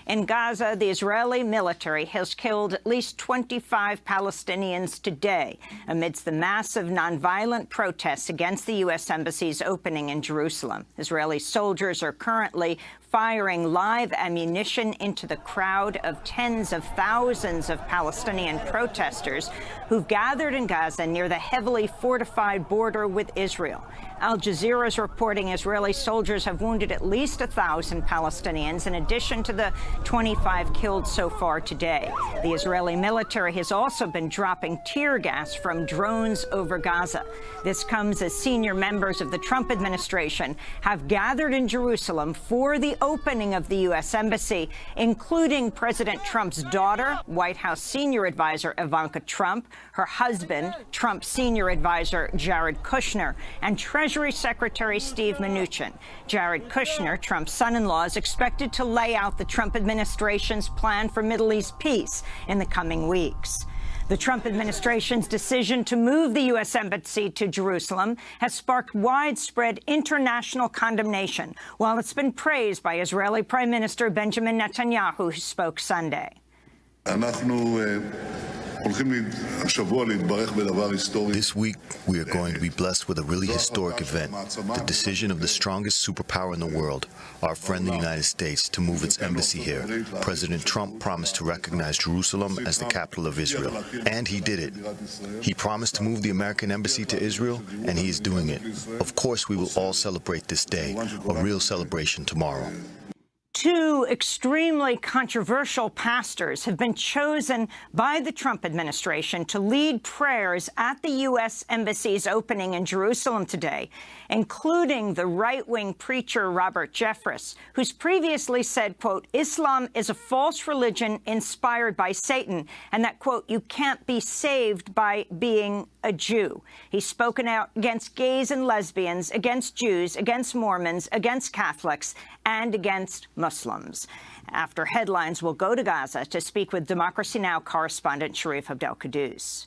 In Gaza, the Israeli military has killed at least 25 Palestinians today amidst the massive nonviolent protests against the U.S. Embassy's opening in Jerusalem. Israeli soldiers are currently firing live ammunition into the crowd of tens of thousands of Palestinian protesters who've gathered in Gaza near the heavily fortified border with Israel. Al Jazeera is reporting Israeli soldiers have wounded at least 1,000 Palestinians, in addition to the 25 killed so far today. The Israeli military has also been dropping tear gas from drones over Gaza. This comes as senior members of the Trump administration have gathered in Jerusalem for the opening of the U.S. Embassy, including President Trump's daughter, White House senior advisor Ivanka Trump, her husband, Trump senior advisor Jared Kushner, and Treasury Secretary Steve Mnuchin. Jared Kushner, Trump's son-in-law, is expected to lay out the Trump administration's plan for Middle East peace in the coming weeks. The Trump administration's decision to move the U.S. Embassy to Jerusalem has sparked widespread international condemnation, while it's been praised by Israeli Prime Minister Benjamin Netanyahu, who spoke Sunday. This week, we are going to be blessed with a really historic event, the decision of the strongest superpower in the world, our friend the United States, to move its embassy here. President Trump promised to recognize Jerusalem as the capital of Israel, and he did it. He promised to move the American embassy to Israel, and he is doing it. Of course, we will all celebrate this day, a real celebration tomorrow. Two extremely controversial pastors have been chosen by the Trump administration to lead prayers at the U.S. Embassy's opening in Jerusalem today, including the right-wing preacher Robert Jeffress, who's previously said, quote, Islam is a false religion inspired by Satan, and that, quote, you can't be saved by being a Jew. He's spoken out against gays and lesbians, against Jews, against Mormons, against Catholics, and against Muslims. After headlines, we'll go to Gaza to speak with Democracy Now! Correspondent Sharif Abdel-Quddus.